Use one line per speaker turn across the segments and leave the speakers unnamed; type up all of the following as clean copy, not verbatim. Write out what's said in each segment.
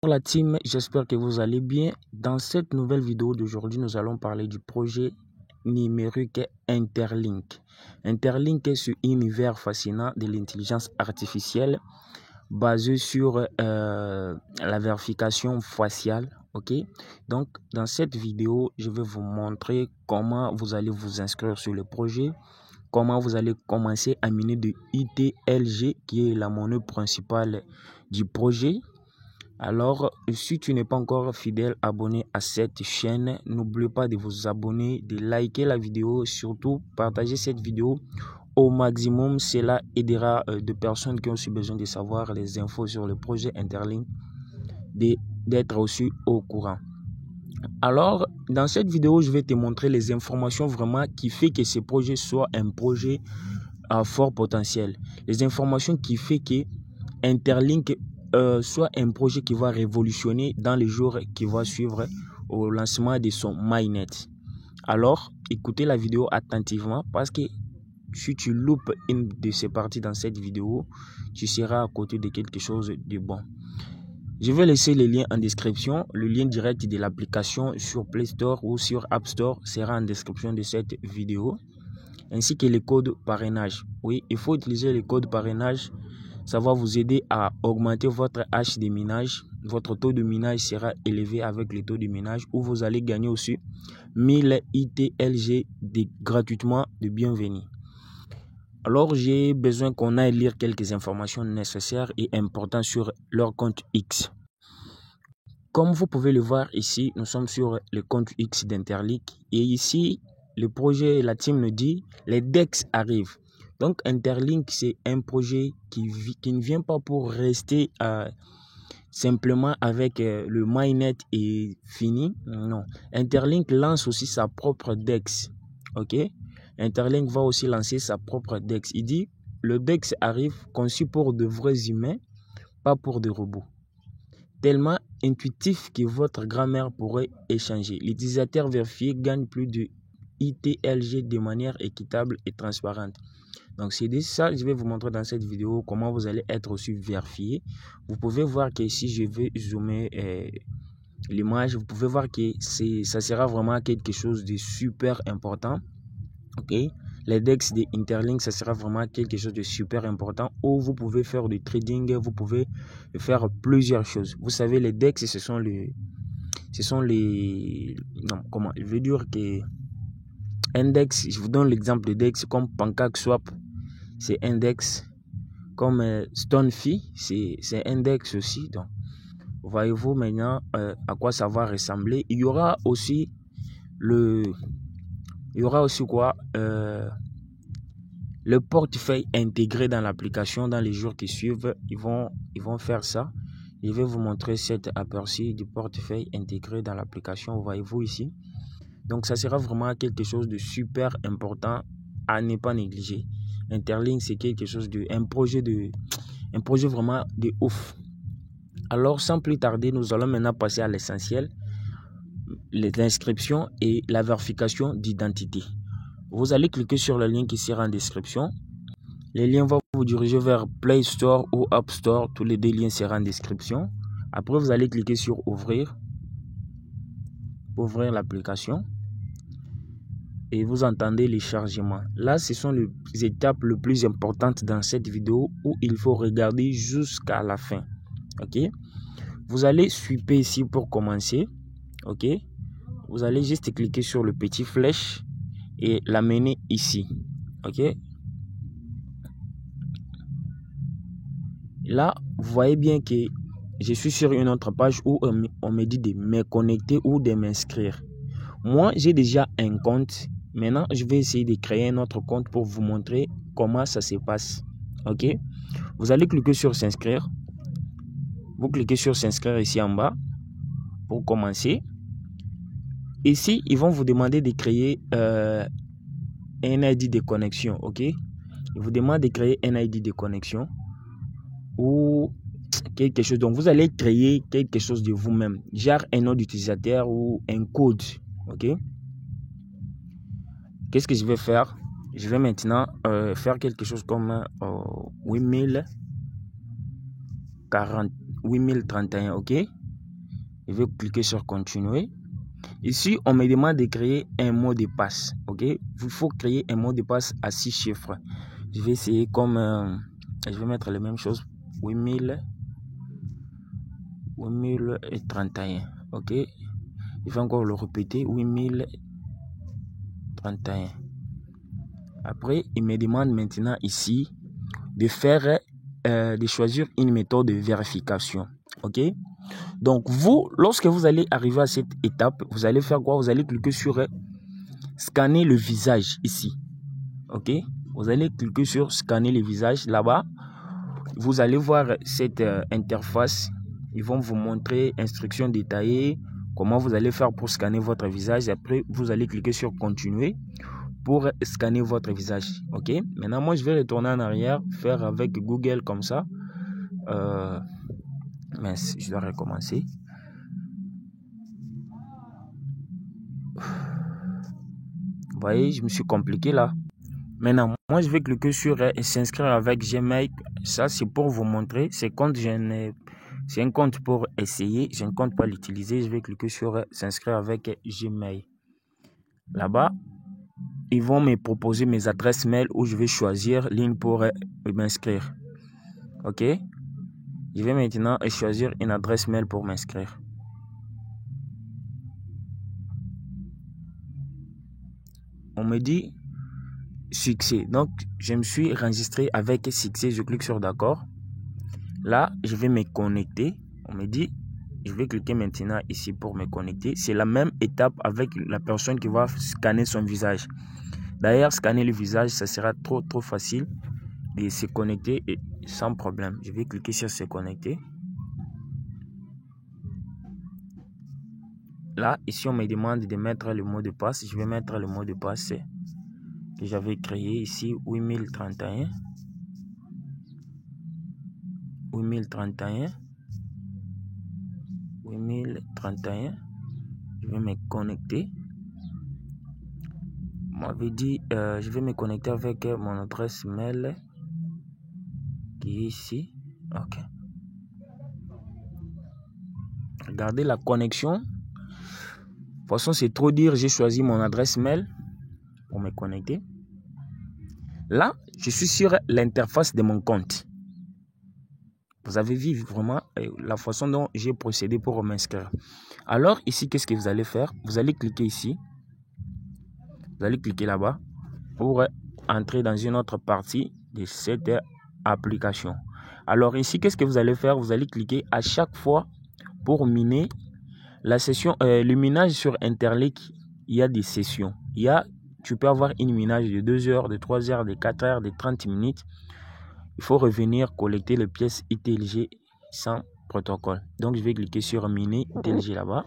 La team, j'espère que vous allez bien. Dans cette nouvelle vidéo d'aujourd'hui, nous allons parler du projet numérique Interlink. Interlink est ce univers fascinant de l'intelligence artificielle basé sur la vérification faciale. Ok, donc dans cette vidéo, je vais vous montrer comment vous allez vous inscrire sur le projet, comment vous allez commencer à miner de ITLG qui est la monnaie principale du projet. Alors, si tu n'es pas encore fidèle abonné à cette chaîne, n'oublie pas de vous abonner, de liker la vidéo, surtout partager cette vidéo au maximum. Cela aidera de personnes qui ont aussi besoin de savoir les infos sur le projet Interlink, d'être aussi au courant. Alors, dans cette vidéo, je vais te montrer les informations vraiment qui fait que ce projet soit un projet à fort potentiel. Les informations qui fait que Interlink soit un projet qui va révolutionner dans les jours qui vont suivre au lancement de son mainnet. Alors, écoutez la vidéo attentivement parce que si tu loupes une de ces parties dans cette vidéo, tu seras à côté de quelque chose de bon. Je vais laisser le lien en description. Le lien direct de l'application sur Play Store ou sur App Store sera en description de cette vidéo, ainsi que les codes parrainage. Oui, il faut utiliser les codes parrainage. Ça va vous aider à augmenter votre hash de minage. Votre taux de minage sera élevé avec le taux de minage où vous allez gagner aussi 1000 ITLG gratuitement de bienvenue. Alors, j'ai besoin qu'on aille lire quelques informations nécessaires et importantes sur leur compte X. Comme vous pouvez le voir ici, nous sommes sur le compte X d'Interlink. Et ici, le projet, la team nous dit, les DEX arrivent. Donc, Interlink, c'est un projet qui ne vient pas pour rester simplement avec le mainnet et fini. Non. Interlink lance aussi sa propre DEX. OK? Interlink va aussi lancer sa propre DEX. Il dit, le DEX arrive conçu pour de vrais humains, pas pour des robots. Tellement intuitif que votre grand-mère pourrait échanger. L'utilisateur vérifié gagne plus de ITLG de manière équitable et transparente. Donc c'est ça, je vais vous montrer dans cette vidéo comment vous allez être aussi vérifié. Vous pouvez voir que si je vais zoomer l'image, vous pouvez voir que ça sera vraiment quelque chose de super important. Ok, les DEX de Interlink, ça sera vraiment quelque chose de super important où vous pouvez faire du trading, vous pouvez faire plusieurs choses. Vous savez, les DEX, ce sont les non, comment, je veux dire que index, je vous donne l'exemple de DEX comme PancakeSwap, c'est index, comme StoneFi, c'est index aussi. Donc, voyez-vous maintenant à quoi ça va ressembler. Il y aura aussi quoi le portefeuille intégré dans l'application. Dans les jours qui suivent, ils vont faire ça. Je vais vous montrer cet aperçu du portefeuille intégré dans l'application. Voyez-vous ici. Donc, ça sera vraiment quelque chose de super important à ne pas négliger. Interlink, c'est quelque chose un projet vraiment de ouf. Alors, sans plus tarder, nous allons maintenant passer à l'essentiel, les inscriptions et la vérification d'identité. Vous allez cliquer sur le lien qui sera en description. Le lien va vous diriger vers Play Store ou App Store. Tous les deux liens seront en description. Après, vous allez cliquer sur Ouvrir l'application. Et vous entendez les chargements. Là, ce sont les étapes les plus importantes dans cette vidéo où il faut regarder jusqu'à la fin. Ok? Vous allez swiper ici pour commencer. Ok? Vous allez juste cliquer sur le petit flèche et l'amener ici. Ok? Là, vous voyez bien que je suis sur une autre page où on me dit de me connecter ou de m'inscrire. Moi, j'ai déjà un compte. Maintenant, je vais essayer de créer un autre compte pour vous montrer comment ça se passe. Ok? Vous allez cliquer sur s'inscrire. Vous cliquez sur s'inscrire ici en bas pour commencer. Ici, ils vont vous demander de créer un ID de connexion. Ok? Ils vous demandent de créer un ID de connexion ou quelque chose. Donc, vous allez créer quelque chose de vous-même, genre un nom d'utilisateur ou un code. Ok? Qu'est-ce que je vais faire? Je vais maintenant faire quelque chose comme 8031, ok? Je vais cliquer sur continuer. Ici, on me demande de créer un mot de passe. Ok, il faut créer un mot de passe à 6 chiffres. Je vais essayer comme je vais mettre les mêmes choses. 8031. Ok, je vais encore le répéter. 8031. Après, il me demande maintenant ici de faire de choisir une méthode de vérification. Ok, donc vous, lorsque vous allez arriver à cette étape, vous allez faire quoi? Vous allez cliquer sur scanner le visage ici. Ok, vous allez cliquer sur scanner le visage là-bas. Vous allez voir cette interface. Ils vont vous montrer instructions détaillées, comment vous allez faire pour scanner votre visage. Après, vous allez cliquer sur continuer pour scanner votre visage. Ok, maintenant moi je vais retourner en arrière, faire avec Google comme ça. Mais je dois recommencer. Vous voyez, je me suis compliqué là. Maintenant, moi je vais cliquer sur s'inscrire avec Gmail. Ça c'est pour vous montrer. C'est un compte pour essayer. Je ne compte pas l'utiliser. Je vais cliquer sur s'inscrire avec Gmail. Là-bas, ils vont me proposer mes adresses mail où je vais choisir l'une pour m'inscrire. Ok. Je vais maintenant choisir une adresse mail pour m'inscrire. On me dit succès. Donc, je me suis enregistré avec succès. Je clique sur d'accord. Là, je vais me connecter. On me dit, je vais cliquer maintenant ici pour me connecter. C'est la même étape avec la personne qui va scanner son visage. D'ailleurs, scanner le visage, ça sera trop facile de se connecter et sans problème. Je vais cliquer sur se connecter. Là, ici, on me demande de mettre le mot de passe. Je vais mettre le mot de passe que j'avais créé ici, 8031. 8031. 8031. Je vais me connecter. On m'avait dit, je vais me connecter avec mon adresse mail qui est ici. Ok. Regardez la connexion. De toute façon, c'est trop dire. J'ai choisi mon adresse mail pour me connecter. Là, je suis sur l'interface de mon compte. Vous avez vu vraiment la façon dont j'ai procédé pour m'inscrire. Alors, ici, qu'est-ce que vous allez faire? Vous allez cliquer ici. Vous allez cliquer là-bas pour entrer dans une autre partie de cette application. Alors, ici, qu'est-ce que vous allez faire? Vous allez cliquer à chaque fois pour miner la session. Le minage sur Interlink, il y a des sessions. Tu peux avoir une minage de 2 heures, de 3 heures, de 4 heures, de 30 minutes. Il faut revenir collecter les pièces ITLG sans protocole. Donc, je vais cliquer sur miner ITLG là-bas.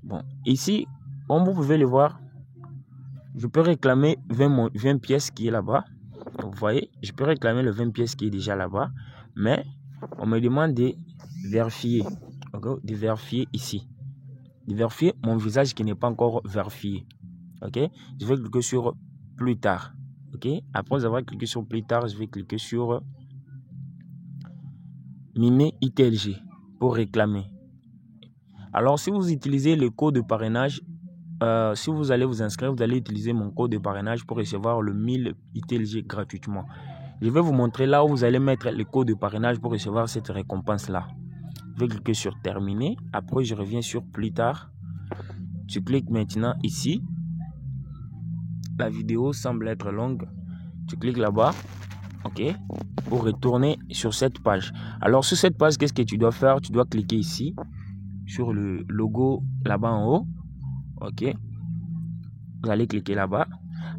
Bon, ici, comme vous pouvez le voir, je peux réclamer 20 pièces qui est là-bas. Vous voyez, je peux réclamer le 20 pièces qui est déjà là-bas. Mais on me demande de vérifier. Okay, de vérifier ici. De vérifier mon visage qui n'est pas encore vérifié. Ok, je vais cliquer sur plus tard. Ok, après avoir cliqué sur plus tard, je vais cliquer sur miner ITLG pour réclamer. Alors, si vous utilisez le code de parrainage, si vous allez vous inscrire, vous allez utiliser mon code de parrainage pour recevoir le 1000 ITLG gratuitement. Je vais vous montrer là où vous allez mettre le code de parrainage pour recevoir cette récompense-là. Je vais cliquer sur terminer. Après, je reviens sur plus tard. Je clique maintenant ici. La vidéo semble être longue. Tu cliques là-bas. OK. Pour retourner sur cette page. Alors, sur cette page, qu'est-ce que tu dois faire? Tu dois cliquer ici. Sur le logo là-bas en haut. OK. Vous allez cliquer là-bas.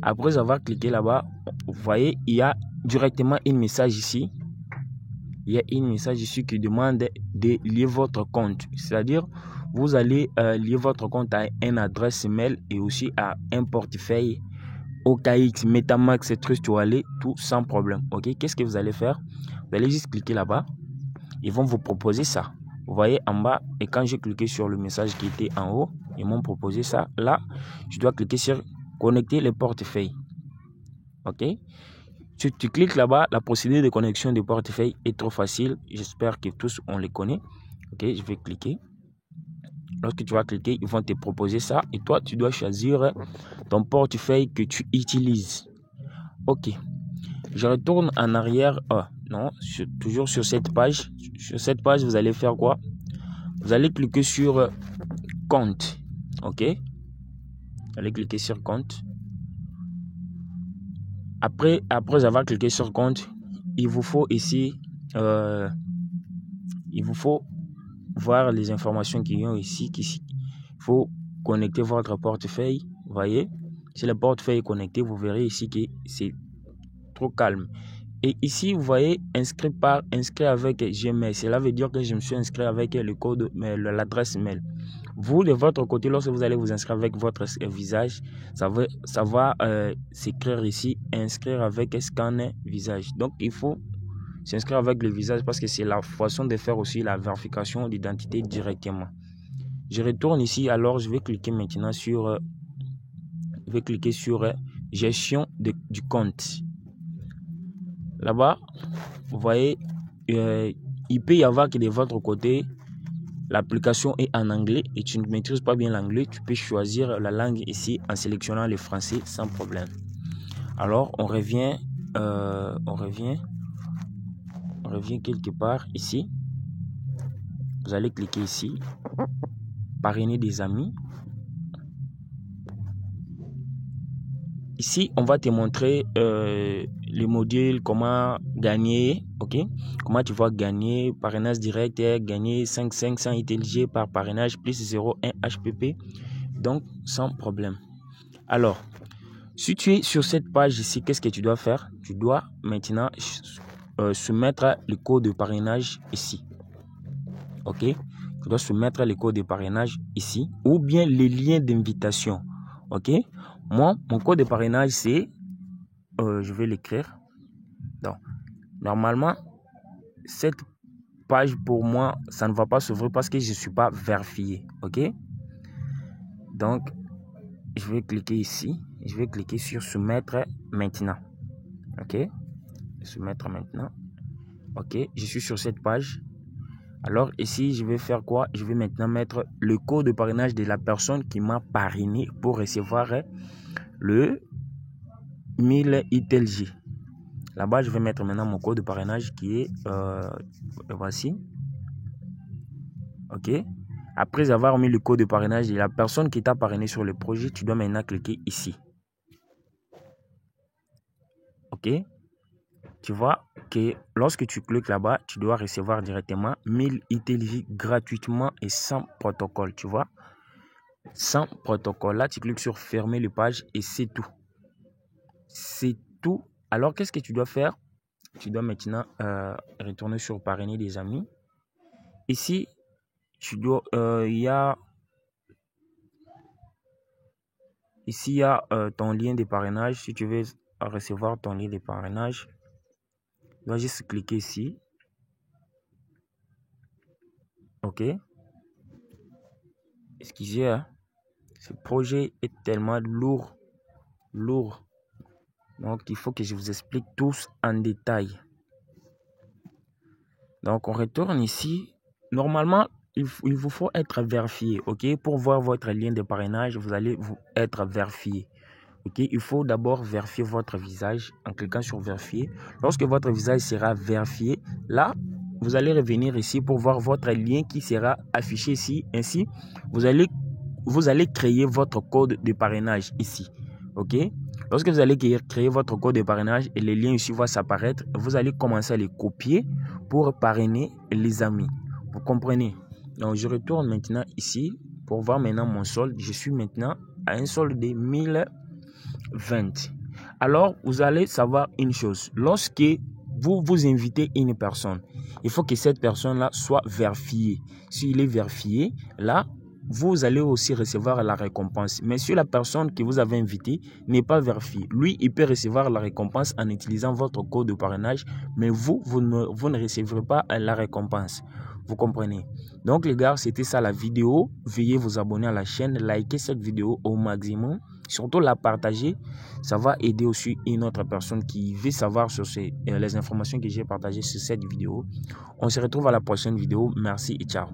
Après avoir cliqué là-bas, vous voyez, il y a directement un message ici. Il y a un message ici qui demande de lier votre compte. C'est-à-dire, vous allez lier votre compte à une adresse mail et aussi à un portefeuille OKX, Metamask, Trust Wallet, tout sans problème. Ok, qu'est-ce que vous allez faire? Vous allez juste cliquer là-bas. Ils vont vous proposer ça. Vous voyez en bas, et quand j'ai cliqué sur le message qui était en haut, ils m'ont proposé ça. Là, je dois cliquer sur connecter le portefeuille. Ok. Tu cliques là-bas, la procédure de connexion du portefeuille est trop facile. J'espère que tous on les connaît. Ok, je vais cliquer. Lorsque tu vas cliquer, ils vont te proposer ça. Et toi, tu dois choisir ton portefeuille que tu utilises. Ok. Je retourne en arrière. Non, toujours sur cette page. Sur cette page, vous allez faire quoi? Vous allez cliquer sur compte. Ok. Vous allez cliquer sur compte. Après avoir cliqué sur compte, il vous faut ici, il vous faut voir les informations qui ont ici. Il faut connecter votre portefeuille. Vous voyez, si le portefeuille est connecté, vous verrez ici que c'est trop calme. Et ici, vous voyez, inscrit avec Gmail. Cela veut dire que je me suis inscrit avec le code, l'adresse mail. Vous, de votre côté, lorsque vous allez vous inscrire avec votre visage, ça va s'écrire ici, inscrire avec scan visage. Donc, il faut s'inscrire avec le visage parce que c'est la façon de faire aussi la vérification d'identité directement. Je retourne ici, alors je vais cliquer maintenant sur, gestion du compte. Là-bas, vous voyez, il peut y avoir que de votre côté, l'application est en anglais et tu ne maîtrises pas bien l'anglais, tu peux choisir la langue ici en sélectionnant le français sans problème. Alors, on revient quelque part ici. Vous allez cliquer ici, parrainer des amis. Ici, on va te montrer les modules, comment gagner, ok? Comment tu vas gagner, parrainage direct, gagner 500 ITLG par parrainage plus 0,1 HPP, donc sans problème. Alors, si tu es sur cette page ici, qu'est-ce que tu dois faire? Tu dois maintenant soumettre le code de parrainage ici, ok? Tu dois soumettre le code de parrainage ici, ou bien les liens d'invitation, ok? Moi, mon code de parrainage, c'est, je vais l'écrire. Donc, normalement, cette page pour moi, ça ne va pas s'ouvrir parce que je ne suis pas vérifié. Ok? Donc, je vais cliquer ici. Je vais cliquer sur soumettre maintenant. Ok? Soumettre maintenant. Ok? Je suis sur cette page. Alors, ici, je vais faire quoi? Je vais maintenant mettre le code de parrainage de la personne qui m'a parrainé pour recevoir le 1000 ITLG. Là-bas, je vais mettre maintenant mon code de parrainage qui est, voici. Ok. Après avoir mis le code de parrainage de la personne qui t'a parrainé sur le projet, tu dois maintenant cliquer ici. Ok. Tu vois que lorsque tu cliques là-bas, tu dois recevoir directement 1000 ITLG gratuitement et sans protocole. Tu vois. Sans protocole. Là, tu cliques sur fermer la page et c'est tout. C'est tout. Alors, qu'est-ce que tu dois faire? Tu dois maintenant retourner sur parrainer des amis. Ici, tu dois, il y a ton lien de parrainage. Si tu veux recevoir ton lien de parrainage, tu dois juste cliquer ici. Ok. Excusez, hein. Ce projet est tellement lourd. Donc, il faut que je vous explique tous en détail. Donc, on retourne ici. Normalement, il vous faut être vérifié. Ok. Pour voir votre lien de parrainage, vous allez être vérifié. Ok, il faut d'abord vérifier votre visage en cliquant sur vérifier. Lorsque votre visage sera vérifié, là, vous allez revenir ici pour voir votre lien qui sera affiché ici. Ainsi, vous allez créer votre code de parrainage ici. Ok, lorsque vous allez créer votre code de parrainage et les liens ici vont s'apparaître, vous allez commencer à les copier pour parrainer les amis. Vous comprenez? Donc, je retourne maintenant ici pour voir maintenant mon solde. Je suis maintenant à un solde de 1020. Alors, vous allez savoir une chose. Lorsque vous invitez une personne, il faut que cette personne-là soit vérifiée. S'il est vérifié, là, vous allez aussi recevoir la récompense. Mais si la personne que vous avez invitée n'est pas vérifiée, lui, il peut recevoir la récompense en utilisant votre code de parrainage, mais vous ne recevrez pas la récompense. Vous comprenez? Donc, les gars, c'était ça la vidéo. Veuillez vous abonner à la chaîne, liker cette vidéo au maximum. Surtout la partager, ça va aider aussi une autre personne qui veut savoir sur les informations que j'ai partagées sur cette vidéo. On se retrouve à la prochaine vidéo. Merci et ciao.